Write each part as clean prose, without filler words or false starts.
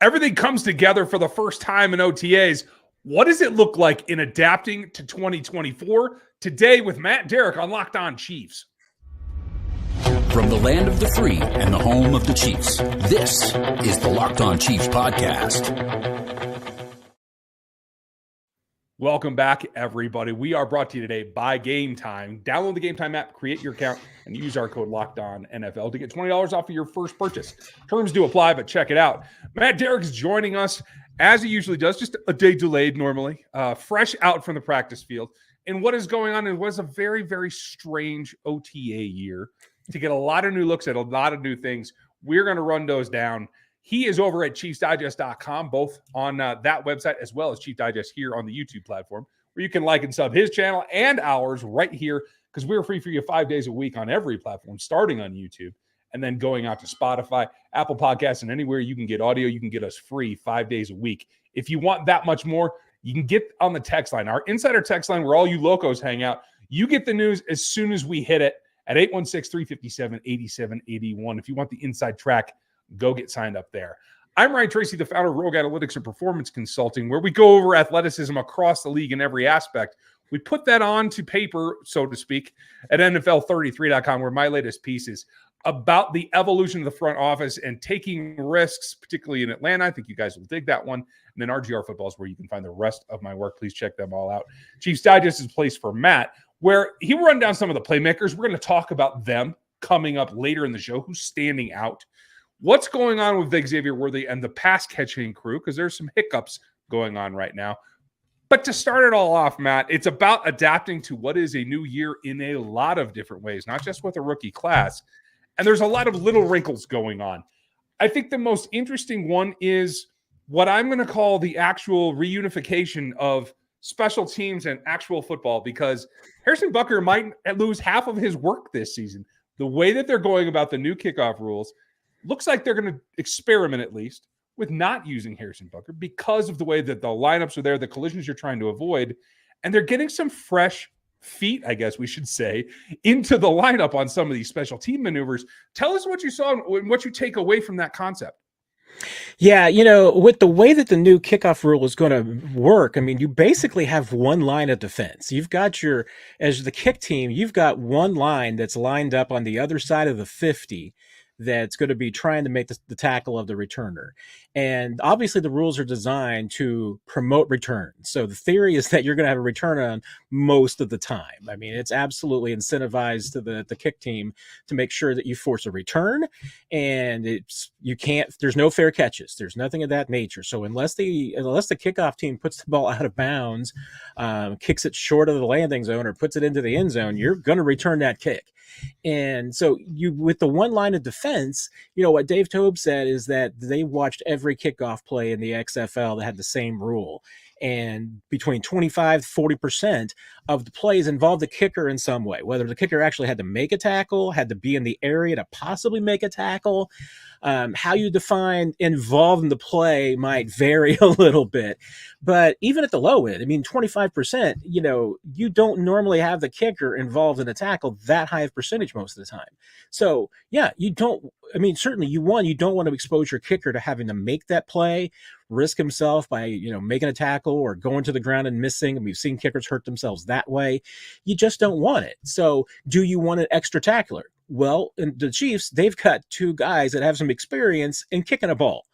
Everything comes together for the first time in OTAs. What does it look like in adapting to 2024? Today with Matt Derrick on Locked On Chiefs. From the land of the free and the home of the Chiefs, this is the Locked On Chiefs podcast. Welcome back, everybody. We are brought to you today by Gametime. Download the Gametime app, create your account, and use our code LOCKEDONNFL to get $20 off of your first purchase. Terms do apply, but check it out. Matt Derrick is joining us, as he usually does, just a day delayed normally, fresh out from the practice field. And what is going on? It was a very, very strange OTA year to get a lot of new looks at a lot of new things. We're going to run those down. He is over at ChiefsDigest.com, both on that website as well as Chief Digest here on the YouTube platform, where you can like and sub his channel and ours right here, because we're free for you 5 days a week on every platform, starting on YouTube and then going out to Spotify, Apple Podcasts, and anywhere you can get audio. You can get us free 5 days a week. If you want that much more, you can get on the text line, our insider text line where all you locos hang out. You get the news as soon as we hit it at 816-357-8781. If you want the inside track, go get signed up there. I'm Ryan Tracy, the founder of Rogue Analytics and Performance Consulting, where we go over athleticism across the league in every aspect. We put that onto paper, so to speak, at NFL33.com, where my latest piece is about the evolution of the front office and taking risks, particularly in Atlanta. I think you guys will dig that one. And then RGR Football is where you can find the rest of my work. Please check them all out. Chiefs Digest is a place for Matt, where he will run down some of the playmakers. We're going to talk about them coming up later in the show, who's standing out. What's going on with Xavier Worthy and the pass-catching crew, because there's some hiccups going on right now. But to start it all off, Matt, it's about adapting to what is a new year in a lot of different ways, not just with a rookie class. And there's a lot of little wrinkles going on. I think the most interesting one is what I'm going to call the actual reunification of special teams and actual football, because Harrison Butker might lose half of his work this season. The way that they're going about the new kickoff rules looks like they're going to experiment, at least, with not using Harrison Butker because of the way that the lineups are there, the collisions you're trying to avoid, and they're getting some fresh feet, I guess we should say, into the lineup on some of these special team maneuvers. Tell us what you saw and what you take away from that concept. Yeah, with the way that the new kickoff rule is going to work, I mean, you basically have one line of defense. You've got as the kick team, you've got one line that's lined up on the other side of the 50 that's going to be trying to make the tackle of the returner. And obviously the rules are designed to promote returns. So the theory is that you're going to have a return on most of the time. I mean, it's absolutely incentivized to the kick team to make sure that you force a return, and there's no fair catches. There's nothing of that nature. So unless the kickoff team puts the ball out of bounds, kicks it short of the landing zone, or puts it into the end zone, you're going to return that kick. And so with the one line of defense, what Dave Toub said is that they watched every kickoff play in the XFL that had the same rule. And between 25 to 40% of the plays involved the kicker in some way, whether the kicker actually had to make a tackle, had to be in the area to possibly make a tackle. How you define involved in the play might vary a little bit. But even at the low end, I mean, 25%, you don't normally have the kicker involved in a tackle that high of percentage most of the time. So, yeah, certainly you don't want to expose your kicker to having to make that play, risk himself by, making a tackle or going to the ground and missing. And we've seen kickers hurt themselves that way. You just don't want it. So do you want an extra tackler? Well, in the Chiefs, they've got two guys that have some experience in kicking a ball.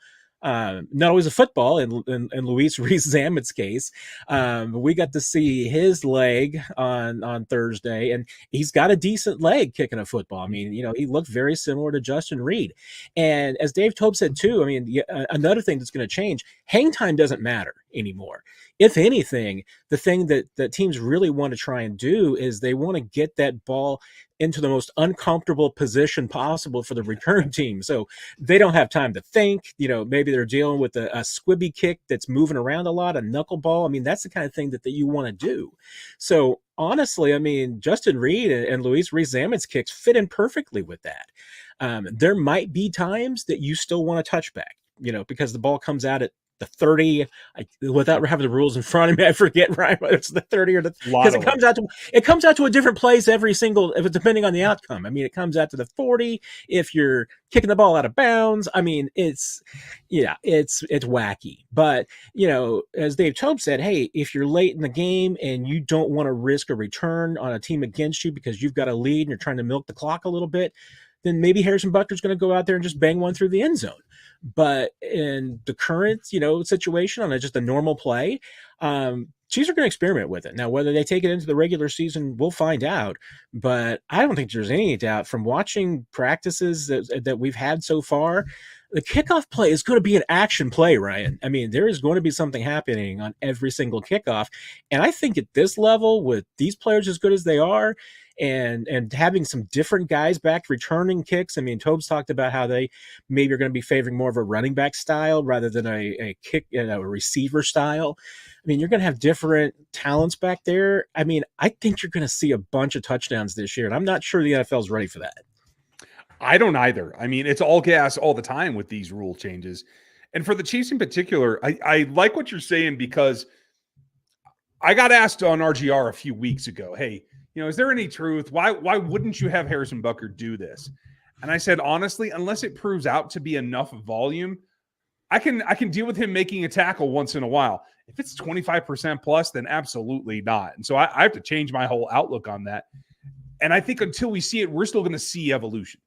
Not always a football in Rees-Zammit's case. We got to see his leg on Thursday, and he's got a decent leg kicking a football. I mean, he looked very similar to Justin Reed. And as Dave Toub said too, I mean, another thing that's going to change, hang time doesn't matter anymore. If anything, the thing that teams really want to try and do is they want to get that ball into the most uncomfortable position possible for the return team. So they don't have time to think, maybe they're dealing with a squibby kick that's moving around a lot, a knuckleball. I mean, that's the kind of thing that you want to do. So honestly, I mean, Justin Reed and Rees-Zammit's kicks fit in perfectly with that. There might be times that you still want a touchback, because the ball comes out at the 30, without having the rules in front of me, I forget, right? But it's the 30 or the, because it comes out to a different place every single, if it's depending on the outcome. I mean, it comes out to the 40 if you're kicking the ball out of bounds. I mean, it's wacky. But, as Dave Tobe said, hey, if you're late in the game and you don't want to risk a return on a team against you because you've got a lead and you're trying to milk the clock a little bit, then maybe Harrison Butker's going to go out there and just bang one through the end zone. But in the current, situation on just a normal play, Chiefs are going to experiment with it. Now, whether they take it into the regular season, we'll find out. But I don't think there's any doubt from watching practices that we've had so far, the kickoff play is going to be an action play, Ryan. I mean, there is going to be something happening on every single kickoff. And I think at this level, with these players as good as they are, and having some different guys back returning kicks. I mean, Tobes talked about how they maybe are going to be favoring more of a running back style rather than a kick, a receiver style. I mean, you're going to have different talents back there. I mean, I think you're going to see a bunch of touchdowns this year, and I'm not sure the NFL is ready for that. I don't either. I mean, it's all gas all the time with these rule changes. And for the Chiefs in particular, I like what you're saying, because I got asked on RGR a few weeks ago, hey, is there any truth? Why wouldn't you have Harrison Butker do this? And I said, honestly, unless it proves out to be enough volume, I can deal with him making a tackle once in a while. If it's 25% plus, then absolutely not. And so I have to change my whole outlook on that. And I think until we see it, we're still going to see evolution.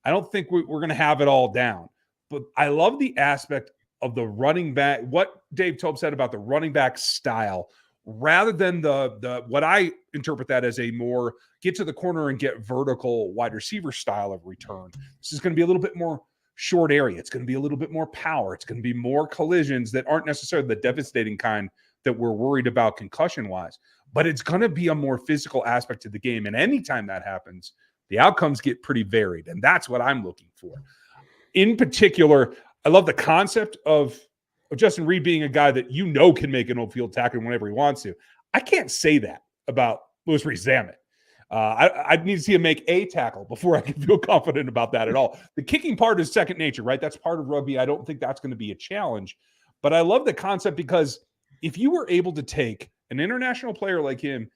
I don't think we're going to have it all down. But I love the aspect of the running back, what Dave Tobe said about the running back style, rather than the what I interpret that as a more get to the corner and get vertical wide receiver style of return. This is going to be a little bit more short area. It's going to be a little bit more power. It's going to be more collisions that aren't necessarily the devastating kind that we're worried about concussion-wise. But it's going to be a more physical aspect to the game. And anytime that happens, the outcomes get pretty varied. And that's what I'm looking for. In particular, I love the concept of Justin Reed being a guy that can make an old field tackle whenever he wants to. I can't say that about Louis Rees-Zammit. I need to see him make a tackle before I can feel confident about that at all. The kicking part is second nature, right? That's part of rugby. I don't think that's going to be a challenge. But I love the concept, because if you were able to take an international player like him,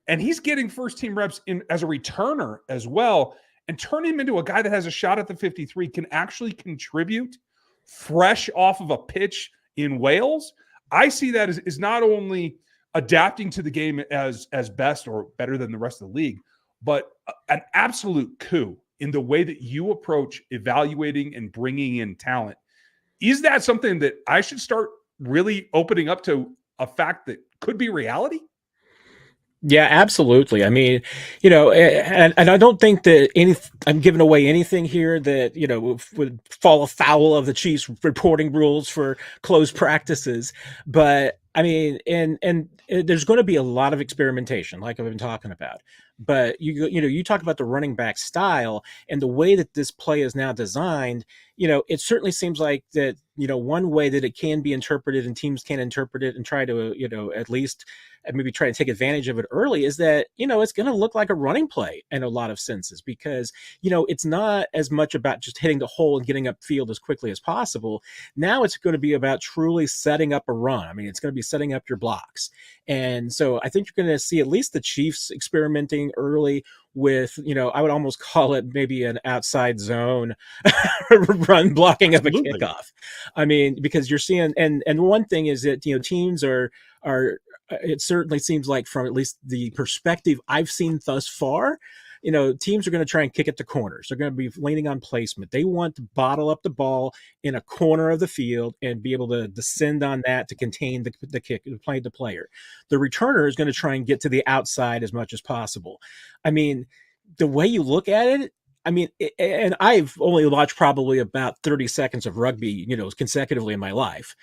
and he's getting first-team reps in as a returner as well, and turn him into a guy that has a shot at the 53, can actually contribute fresh off of a pitch in Wales, I see that as not only adapting to the game as best or better than the rest of the league, but an absolute coup in the way that you approach evaluating and bringing in talent. Is that something that I should start really opening up to a fact that could be reality? Yeah, absolutely. I mean, and I don't think that I'm giving away anything here that, would fall afoul of the Chiefs reporting rules for closed practices. But I mean, and there's going to be a lot of experimentation, like I've been talking about. But you talk about the running back style and the way that this play is now designed. It certainly seems like that, one way that it can be interpreted and teams can interpret it and try to, at least maybe try to take advantage of it early, is that, it's going to look like a running play in a lot of senses, because, it's not as much about just hitting the hole and getting upfield as quickly as possible. Now it's going to be about truly setting up a run. I mean, it's going to be setting up your blocks. And so I think you're going to see at least the Chiefs experimenting early with, I would almost call it maybe an outside zone run blocking of a kickoff. I mean, because you're seeing, and one thing is that, teams are, it certainly seems like, from at least the perspective I've seen thus far, teams are going to try and kick at the corners. They're going to be leaning on placement. They want to bottle up the ball in a corner of the field and be able to descend on that to contain the kick, play the player. The returner is going to try and get to the outside as much as possible. I mean, the way you look at it, and I've only watched probably about 30 seconds of rugby, consecutively in my life,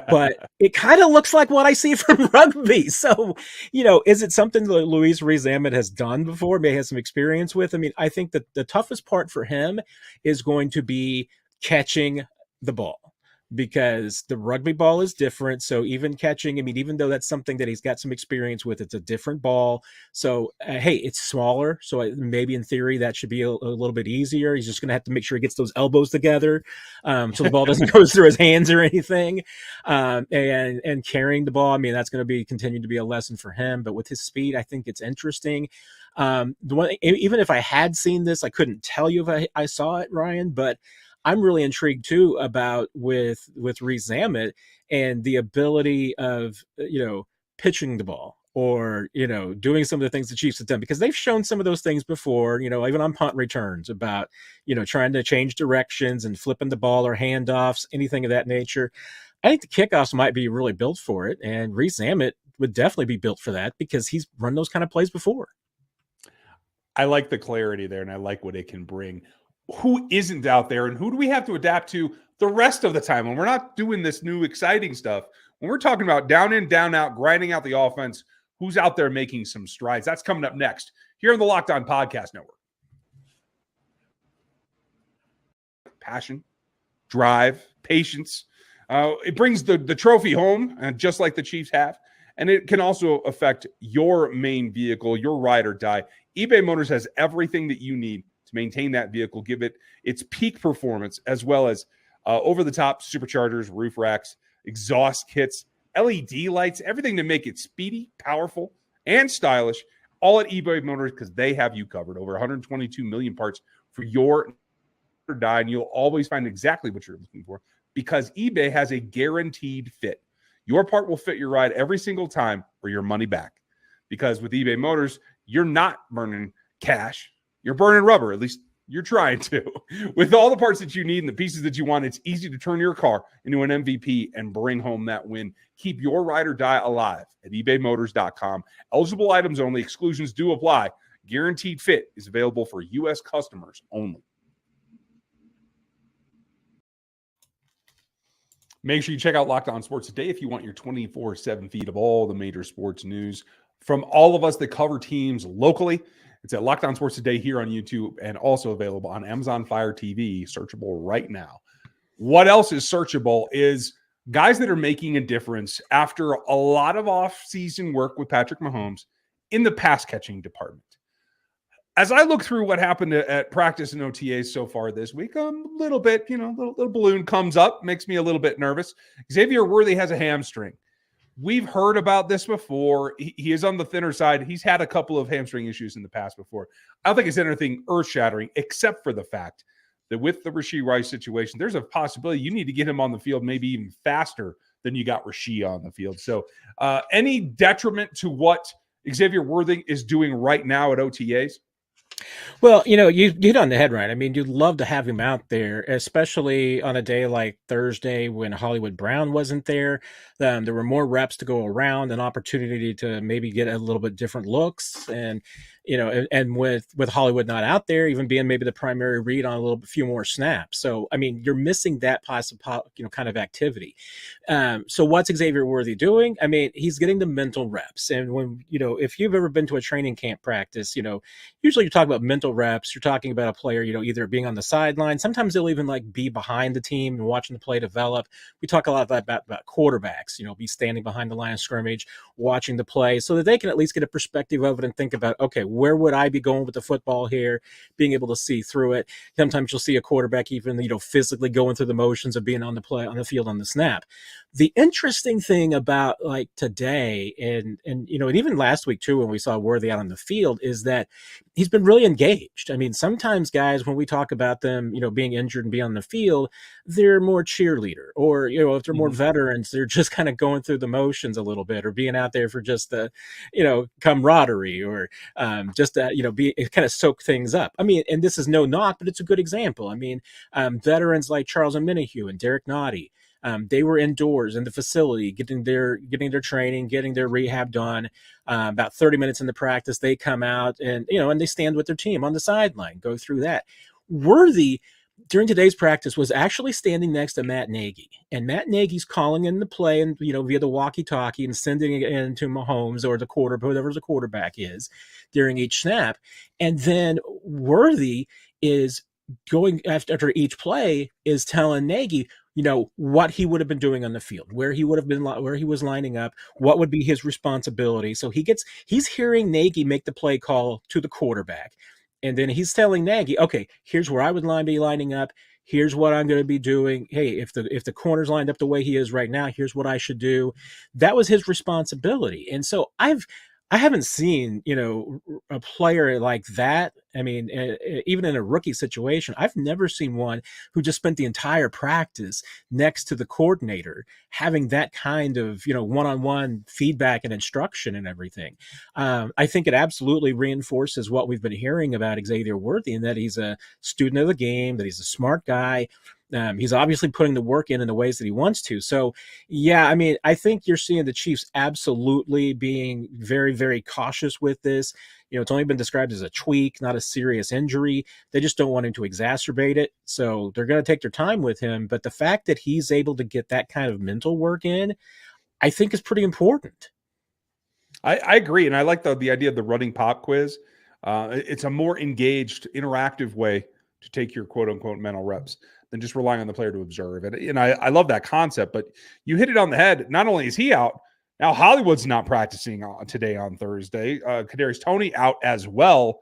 but it kind of looks like what I see from rugby. So, is it something that Louis Rees-Zammit has done before, may have some experience with? I mean, I think that the toughest part for him is going to be catching the ball. because the rugby ball is different. So even catching, I mean, even though that's something that he's got some experience with, it's a different ball. So, hey, it's smaller. So maybe in theory that should be a little bit easier. He's just going to have to make sure he gets those elbows together so the ball doesn't go through his hands or anything. And carrying the ball, I mean, that's going to continue to be a lesson for him. But with his speed, I think it's interesting. Even if I had seen this, I couldn't tell you if I saw it, Ryan, but I'm really intrigued too about with Rees-Zammit and the ability of, pitching the ball or, doing some of the things the Chiefs have done, because they've shown some of those things before, even on punt returns about, trying to change directions and flipping the ball or handoffs, anything of that nature. I think the kickoffs might be really built for it. And Rees-Zammit would definitely be built for that because he's run those kind of plays before. I like the clarity there, and I like what it can bring. Who isn't out there, and who do we have to adapt to the rest of the time when we're not doing this new exciting stuff? When we're talking about down in, down out, grinding out the offense, who's out there making some strides? That's coming up next here on the Locked On Podcast Network. Passion, drive, patience. It brings the trophy home, just like the Chiefs have. And it can also affect your main vehicle, your ride or die. eBay Motors has everything that you need to maintain that vehicle, give it its peak performance, as well as over-the-top superchargers, roof racks, exhaust kits, LED lights, everything to make it speedy, powerful, and stylish, all at eBay Motors, because they have you covered. Over 122 million parts for your or die, and you'll always find exactly what you're looking for because eBay has a guaranteed fit. Your part will fit your ride every single time or your money back. Because with eBay Motors, you're not burning cash. You're burning rubber. At least you're trying to. With all the parts that you need and the pieces that you want, it's easy to turn your car into an MVP and bring home that win. Keep your ride or die alive at ebaymotors.com. Eligible items only. Exclusions do apply. Guaranteed fit is available for U.S. customers only. Make sure you check out Locked On Sports Today if you want your 24/7 feed of all the major sports news from all of us that cover teams locally. It's at Locked On Sports Today here on YouTube and also available on Amazon Fire TV, searchable right now. What else is searchable is guys that are making a difference after a lot of off-season work with Patrick Mahomes in the pass-catching department. As I look through what happened at practice and OTAs so far this week, a little bit, little balloon comes up, makes me a little bit nervous. Xavier Worthy has a hamstring. We've heard about this before. He is on the thinner side. He's had a couple of hamstring issues in the past before. I don't think it's anything earth-shattering, except for the fact that with the Rashee Rice situation, there's a possibility you need to get him on the field maybe even faster than you got Rashee on the field. So any detriment to what Xavier Worthy is doing right now at OTAs? Well, you hit on the head, right? I mean, you'd love to have him out there, especially on a day like Thursday when Hollywood Brown wasn't there. There were more reps to go around, an opportunity to maybe get a little bit different looks. And, and with Hollywood not out there, even being maybe the primary read on a few more snaps. So, I mean, you're missing that possible, kind of activity. So what's Xavier Worthy doing? I mean, he's getting the mental reps. And when, if you've ever been to a training camp practice, usually you're talking about mental reps. You're talking about a player, either being on the sideline. Sometimes they'll even be behind the team and watching the play develop. We talk a lot about quarterbacks, be standing behind the line of scrimmage, watching the play so that they can at least get a perspective of it and think about, okay, where would I be going with the football here? Being able to see through it. Sometimes you'll see a quarterback even, physically going through the motions of being on the field on the snap. The interesting thing about today and even last week too, when we saw Worthy out on the field, is that he's been really engaged. I mean, sometimes guys, when we talk about them, being injured and being on the field, they're more cheerleader, or, if they're more veterans, they're just kind of going through the motions a little bit, or being out there for just the, camaraderie, or just be kind of soak things up. I mean, and this is no knock, but it's a good example. I mean, veterans like Charles Omenihu and Derek Nottie, they were indoors in the facility, getting their training, getting their rehab done. About 30 minutes in the practice, they come out and they stand with their team on the sideline, go through that. Worthy, during today's practice, was actually standing next to Matt Nagy, and Matt Nagy's calling in the play and via the walkie-talkie and sending it in to Mahomes or the whoever the quarterback is during each snap. And then Worthy is going after each play is telling Nagy, what he would have been doing on the field, where he would have been, where he was lining up, what would be his responsibility. So he's hearing Nagy make the play call to the quarterback. And then he's telling Nagy, okay, here's where I would be lining up. Here's what I'm going to be doing. Hey, if the corner's lined up the way he is right now, here's what I should do. That was his responsibility. And so I haven't seen, a player like that. I mean, even in a rookie situation, I've never seen one who just spent the entire practice next to the coordinator, having that kind of, one-on-one feedback and instruction and everything. I think it absolutely reinforces what we've been hearing about Xavier Worthy, and that he's a student of the game, that he's a smart guy. He's obviously putting the work in the ways that he wants to. So, yeah, I mean, I think you're seeing the Chiefs absolutely being very, very cautious with this. It's only been described as a tweak, not a serious injury. They just don't want him to exacerbate it. So they're going to take their time with him. But the fact that he's able to get that kind of mental work in, I think is pretty important. I agree. And I like the idea of the running pop quiz. It's a more engaged, interactive way to take your quote unquote mental reps than just relying on the player to observe. And I love that concept, but you hit it on the head. Not only is he out, now Hollywood's not practicing today on Thursday. Kadarius Toney out as well.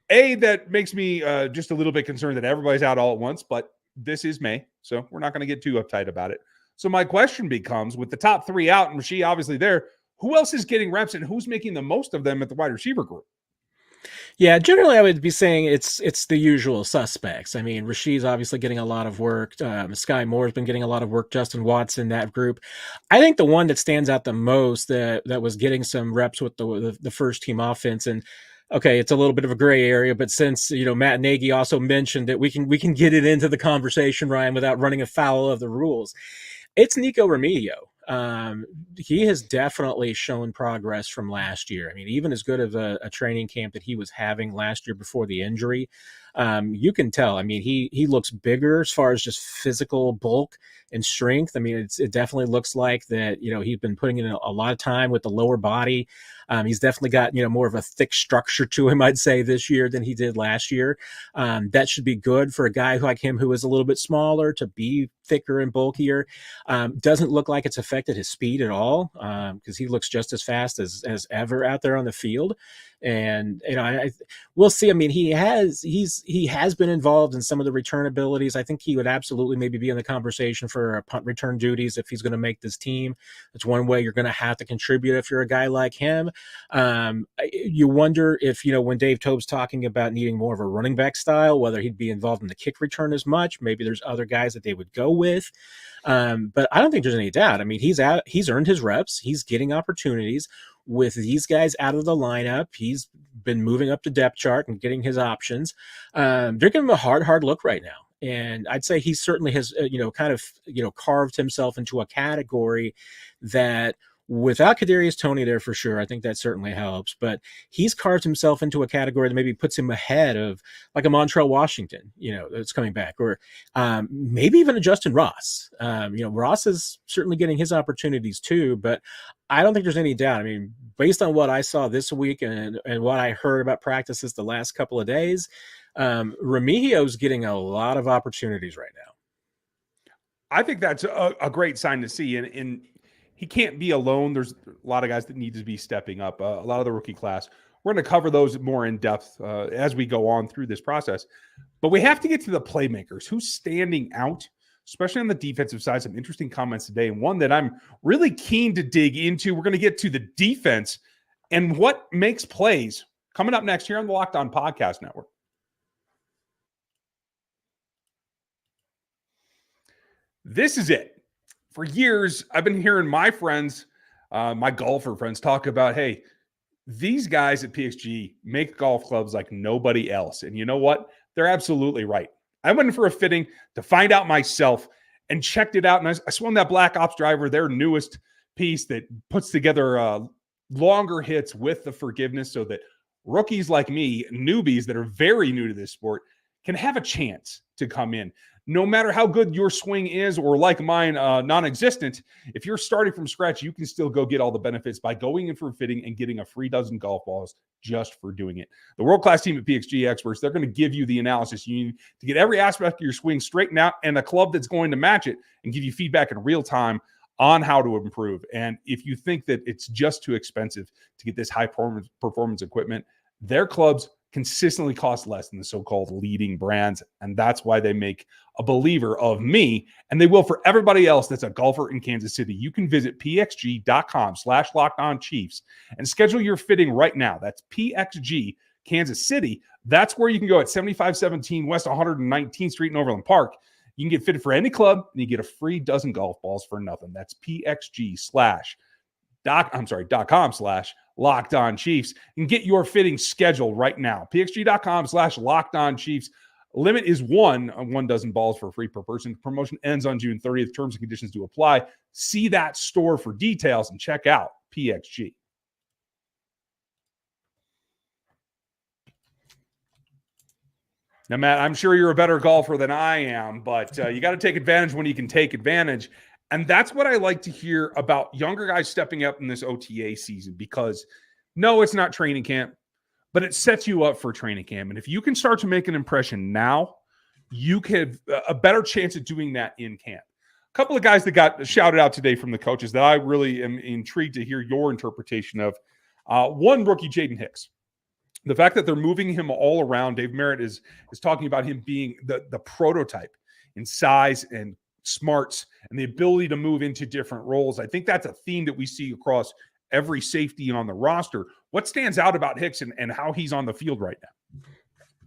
That makes me just a little bit concerned that everybody's out all at once, but this is May, so we're not going to get too uptight about it. So my question becomes, with the top three out and Rasheed obviously there, who else is getting reps and who's making the most of them at the wide receiver group? Yeah, generally I would be saying it's the usual suspects. I mean, Rasheed's obviously getting a lot of work. Sky Moore's been getting a lot of work. Justin Watson, that group. I think the one that stands out the most that was getting some reps with the first team offense, and okay, it's a little bit of a gray area, but since Matt Nagy also mentioned that we can get it into the conversation, Ryan, without running afoul of the rules. It's Nico Remigio. He has definitely shown progress from last year. I mean, even as good of a training camp that he was having last year before the injury, you can tell. I mean, he looks bigger as far as just physical bulk and strength. I mean, it definitely looks like that, he's been putting in a lot of time with the lower body. He's definitely got, more of a thick structure to him, I'd say, this year than he did last year. That should be good for a guy like him who is a little bit smaller to be thicker and bulkier. Doesn't look like it's affected his speed at all, because he looks just as fast as ever out there on the field. And we'll see. I mean, he has been involved in some of the return abilities. I think he would absolutely maybe be in the conversation for punt return duties if he's going to make this team. That's one way you're going to have to contribute if you're a guy like him. You wonder if, when Dave Tobe's talking about needing more of a running back style, whether he'd be involved in the kick return as much. Maybe there's other guys that they would go with. But I don't think there's any doubt. I mean, he's earned his reps. He's getting opportunities. With these guys out of the lineup, he's been moving up the depth chart and getting his options. They're giving him a hard look right now. And I'd say he certainly has, carved himself into a category that, without Kadarius Toney there for sure, I think that certainly helps. But he's carved himself into a category that maybe puts him ahead of like a Montrell Washington, that's coming back, or maybe even a Justin Ross. Ross is certainly getting his opportunities too, but I don't think there's any doubt. I mean, based on what I saw this week and what I heard about practices the last couple of days, Remigio's getting a lot of opportunities right now. I think that's a great sign to see. And he can't be alone. There's a lot of guys that need to be stepping up. A lot of the rookie class. We're going to cover those more in depth as we go on through this process. But we have to get to the playmakers. Who's standing out, especially on the defensive side? Some interesting comments today, and one that I'm really keen to dig into. We're going to get to the defense and what makes plays coming up next here on the Locked On Podcast Network. This is it. For years, I've been hearing my friends, my golfer friends, talk about, hey, these guys at PXG make golf clubs like nobody else. And you know what? They're absolutely right. I went in for a fitting to find out myself and checked it out. And I swung that Black Ops driver, their newest piece that puts together longer hits with the forgiveness so that rookies like me, newbies that are very new to this sport, can have a chance to come in. no matter how good your swing is, or like mine, non-existent, if you're starting from scratch, you can still go get all the benefits by going in for fitting and getting a free dozen golf balls just for doing it. The world-class team at PXG Experts, they're going to give you the analysis you need to get every aspect of your swing straightened out and a club that's going to match it and give you feedback in real time on how to improve. And if you think that it's just too expensive to get this high performance equipment, their clubs consistently cost less than the so-called leading brands. And that's why they make a believer of me, and they will for everybody else that's a golfer in Kansas City. You can visit pxg.com/LockedOnChiefs and schedule your fitting right now. That's PXG Kansas City. That's where you can go at 7517 West 119th Street in Overland Park. You can get fitted for any club, and you get a free dozen golf balls for nothing. That's pxg.com/LockedOnChiefs, and get your fitting scheduled right now. pxg.com/LockedOnChiefs. Limit is one dozen balls for free per person. Promotion ends on June 30th. Terms and conditions do apply. See that store for details and check out PXG. Now, Matt, I'm sure you're a better golfer than I am, but you got to take advantage when you can take advantage. And that's what I like to hear about younger guys stepping up in this OTA season, because no, it's not training camp, but it sets you up for training camp. And if you can start to make an impression now, you can have a better chance of doing that in camp. A couple of guys that got shouted out today from the coaches that I really am intrigued to hear your interpretation of. One, rookie Jaden Hicks. The fact that they're moving him all around, Dave Merritt is talking about him being the prototype in size and smarts and the ability to move into different roles. I think that's a theme that we see across every safety on the roster. What stands out about Hicks and how he's on the field right now?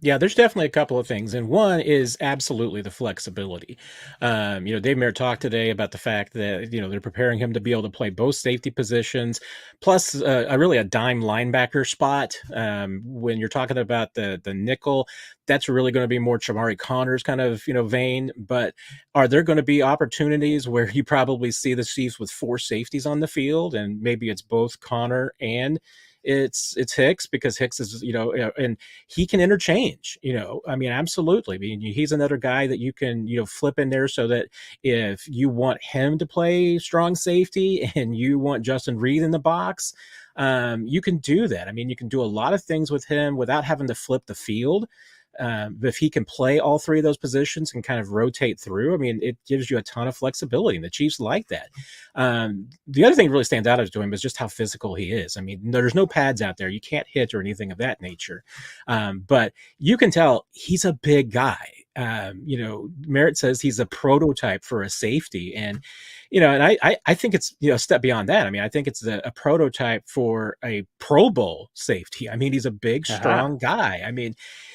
Yeah, there's definitely a couple of things. And one is absolutely the flexibility. Dave Merritt talked today about the fact that, they're preparing him to be able to play both safety positions, plus really a dime linebacker spot. When you're talking about the nickel, that's really going to be more Chamari Connor's kind of, vein. But are there going to be opportunities where you probably see the Chiefs with four safeties on the field, and maybe it's both Connor and it's Hicks, because Hicks is, and he can interchange, absolutely. I mean, he's another guy that you can, flip in there so that if you want him to play strong safety and you want Justin Reed in the box, you can do that. I mean, you can do a lot of things with him without having to flip the field. If he can play all three of those positions and kind of rotate through, I mean, it gives you a ton of flexibility, and the Chiefs like that. The other thing that really stands out to him is just how physical he is. I mean, there's no pads out there. You can't hit or anything of that nature. But you can tell he's a big guy. Merritt says he's a prototype for a safety, and I think it's a step beyond that. I mean, I think it's a prototype for a Pro Bowl safety. I mean, he's a big, strong guy. I mean,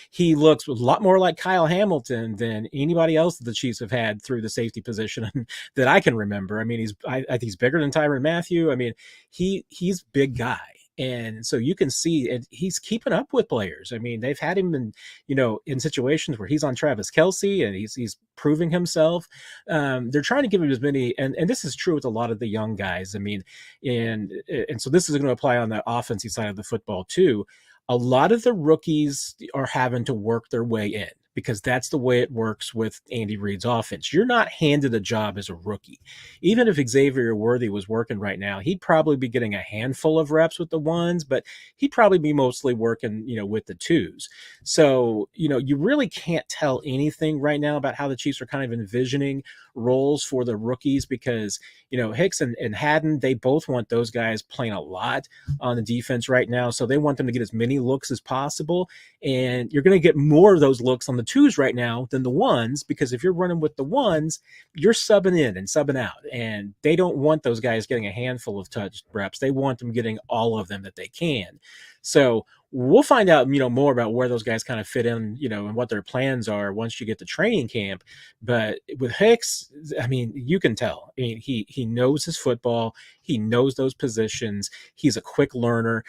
he looks a lot more like Kyle Hamilton than anybody else that the Chiefs have had through the safety position that I can remember. I mean, I think he's bigger than Tyrann Mathieu. I mean, he's big guy. And so you can see it, he's keeping up with players. I mean, they've had him in situations where he's on Travis Kelce and he's proving himself. They're trying to give him as many, and this is true with a lot of the young guys. I mean, and so this is going to apply on the offensive side of the football too. A lot of the rookies are having to work their way in, because that's the way it works with Andy Reid's offense. You're not handed a job as a rookie. Even if Xavier Worthy was working right now, he'd probably be getting a handful of reps with the ones, but he'd probably be mostly working, with the twos. So, you really can't tell anything right now about how the Chiefs are kind of envisioning roles for the rookies, because, Hicks and Haddon, they both want those guys playing a lot on the defense right now. So they want them to get as many looks as possible. And you're going to get more of those looks on the twos right now than the ones, because if you're running with the ones, you're subbing in and subbing out, and they don't want those guys getting a handful of touch reps. They want them getting all of them that they can. So we'll find out, more about where those guys kind of fit in, and what their plans are once you get to training camp. But with Hicks, I mean, you can tell. I mean, he knows his football. He knows those positions. He's a quick learner,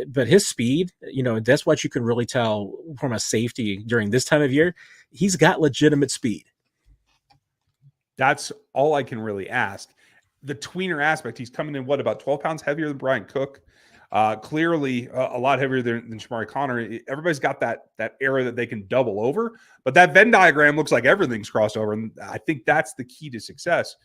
but his speed, that's what you can really tell from a safety during this time of year. He's got legitimate speed. That's all I can really ask. The tweener aspect, he's coming in, about 12 pounds heavier than Brian Cook. Clearly a lot heavier than Shamari Connor. Everybody's got that area that they can double over, but that Venn diagram looks like everything's crossed over. And I think that's the key to success.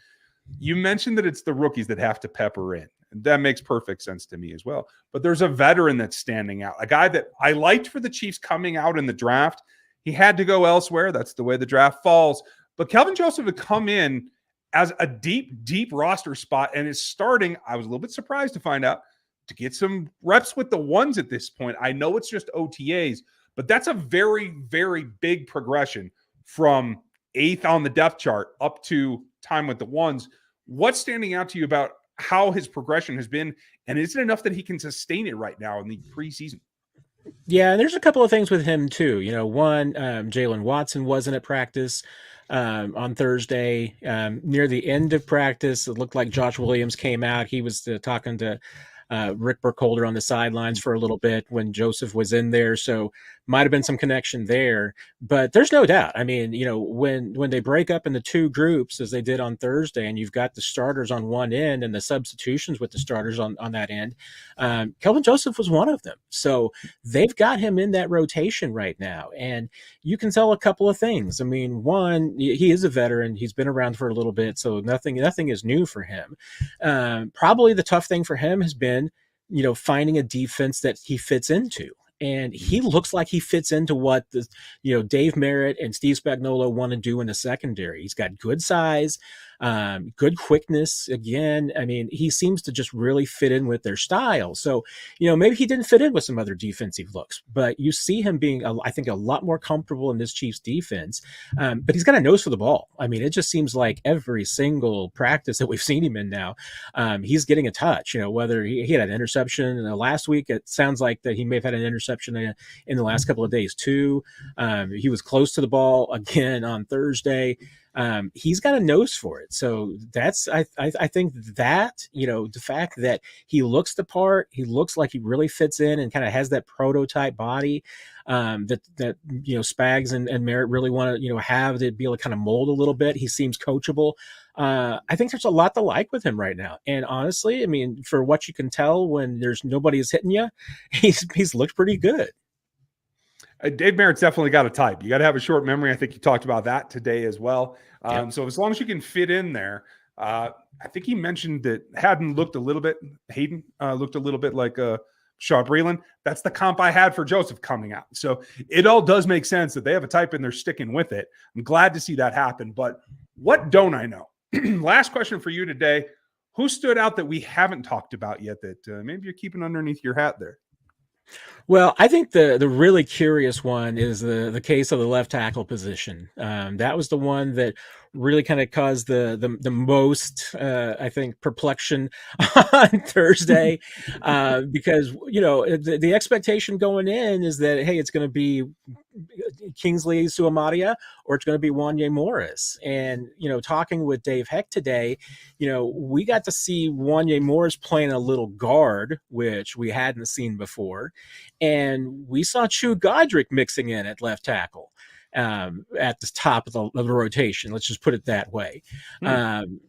You mentioned that it's the rookies that have to pepper in. That makes perfect sense to me as well. But there's a veteran that's standing out, a guy that I liked for the Chiefs coming out in the draft. He had to go elsewhere. That's the way the draft falls. But Kelvin Joseph had come in as a deep roster spot and is starting. I was a little bit surprised to find out to get some reps with the ones at this point. I know it's just OTAs, but that's a very, very big progression from 8th on the depth chart up to time with the ones. What's standing out to you about how his progression has been, and is it enough that he can sustain it right now in the preseason? Yeah, and there's a couple of things with him too. One, Jalen Watson wasn't at practice on Thursday. Near the end of practice, it looked like Josh Williams came out. He was talking to Rick Burkholder on the sidelines for a little bit when Joseph was in there. So might have been some connection there, but there's no doubt. I mean, when they break up into two groups as they did on Thursday, and you've got the starters on one end and the substitutions with the starters on that end, Kelvin Joseph was one of them. So they've got him in that rotation right now. And you can tell a couple of things. I mean, one, he is a veteran. He's been around for a little bit, so nothing is new for him. Probably the tough thing for him has been, finding a defense that he fits into. And he looks like he fits into what Dave Merritt and Steve Spagnuolo want to do in the secondary. He's got good size, good quickness. Again, I mean, he seems to just really fit in with their style. So, maybe he didn't fit in with some other defensive looks, but you see him being, I think, a lot more comfortable in this Chiefs defense. But he's got a nose for the ball. I mean, it just seems like every single practice that we've seen him in now, he's getting a touch. Whether he had an interception last week, it sounds like that he may have had an interception in the last couple of days too. He was close to the ball again on Thursday. He's got a nose for it. So that's, I think that, the fact that he looks the part, he looks like he really fits in and kind of has that prototype body, that Spags and Merritt really want to, have to be able to kind of mold a little bit. He seems coachable. I think there's a lot to like with him right now. And honestly, I mean, for what you can tell when there's nobody is hitting you, he's looked pretty good. Dave Merritt's definitely got a type. You got to have a short memory. I think you talked about that today as well. Yep. So as long as you can fit in there, I think he mentioned that Hayden looked a little bit like Shaw Breeland. That's the comp I had for Joseph coming out. So it all does make sense that they have a type and they're sticking with it. I'm glad to see that happen. But what don't I know? Last question for you today. Who stood out that we haven't talked about yet that maybe you're keeping underneath your hat there? Well, I think the really curious one is the case of the left tackle position. That was the one that really kind of caused the most, I think, perplexion on Thursday, because the expectation going in is that, hey, it's going to be Kingsley Suamadia or it's going to be Wanya Morris. And talking with Dave Heck today, we got to see Wanya Morris playing a little guard, which we hadn't seen before, and we saw Chu Godric mixing in at left tackle. At the top of the rotation, let's just put it that way.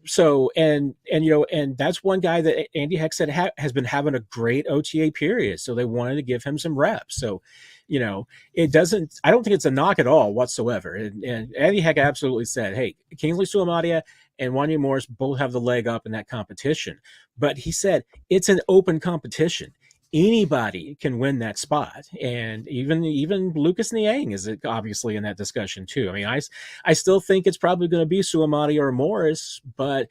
So that's one guy that Andy Heck said has been having a great OTA period. So they wanted to give him some reps. So, I don't think it's a knock at all whatsoever. And Andy Heck absolutely said, hey, Kingsley Suamadia and Wanya Morris both have the leg up in that competition. But he said it's an open competition. Anybody can win that spot, and even Lucas Niang is obviously in that discussion too. I mean, I still think it's probably going to be Suamadi or Morris, but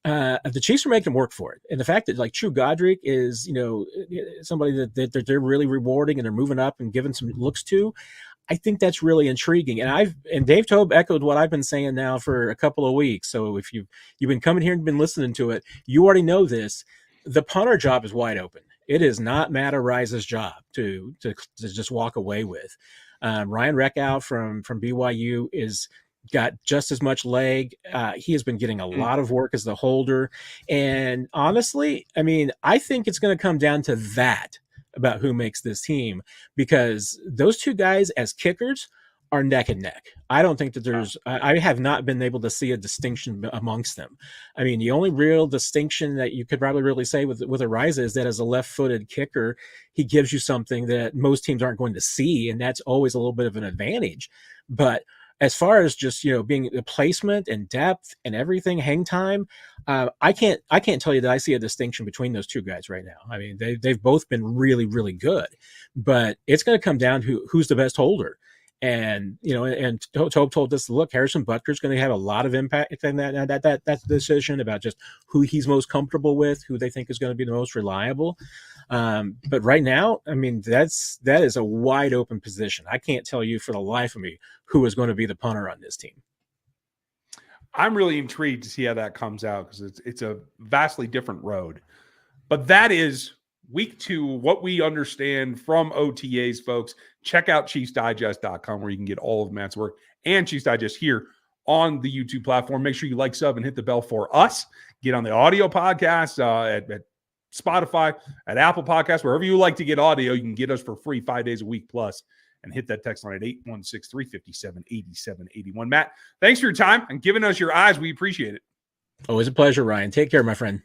the Chiefs are making them work for it. And the fact that like Chu Godric is somebody that they're really rewarding and they're moving up and giving some looks to, I think that's really intriguing. And Dave Tobe echoed what I've been saying now for a couple of weeks. So if you've been coming here and been listening to it, you already know this. The punter job is wide open. It is not Matt Ariza's job to just walk away with. Ryan Reckout from BYU is got just as much leg. He has been getting a lot of work as the holder. And honestly, I mean, I think it's going to come down to that about who makes this team, because those two guys as kickers are neck and neck. I don't think that there's, I have not been able to see a distinction amongst them. I mean, the only real distinction that you could probably really say with Ariza is that as a left-footed kicker, he gives you something that most teams aren't going to see, and that's always a little bit of an advantage. But as far as just, being the placement and depth and everything, hang time, I can't tell you that I see a distinction between those two guys right now. I mean, they've both been really, really good, but it's going to come down to who's the best holder. And, and Tobe told us, look, Harrison Butker's going to have a lot of impact in that decision about just who he's most comfortable with, who they think is going to be the most reliable. But right now, I mean, that is a wide open position. I can't tell you for the life of me who is going to be the punter on this team. I'm really intrigued to see how that comes out, because it's a vastly different road. But that is week 2, what we understand from OTAs, folks. Check out ChiefsDigest.com, where you can get all of Matt's work and Chiefs Digest here on the YouTube platform. Make sure you like, sub, and hit the bell for us. Get on the audio podcast at Spotify, at Apple Podcasts, wherever you like to get audio. You can get us for free 5 days a week plus, and hit that text line at 816-357-8781. Matt, thanks for your time and giving us your eyes. We appreciate it. Always a pleasure, Ryan. Take care, my friend.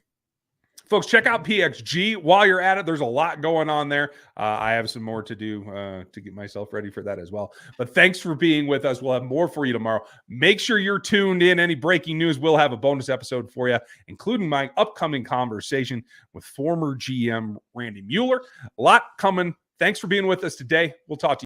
Folks, check out PXG. While you're at it, there's a lot going on there. I have some more to do to get myself ready for that as well. But thanks for being with us. We'll have more for you tomorrow. Make sure you're tuned in. Any breaking news, we'll have a bonus episode for you, including my upcoming conversation with former GM Randy Mueller. A lot coming. Thanks for being with us today. We'll talk to you.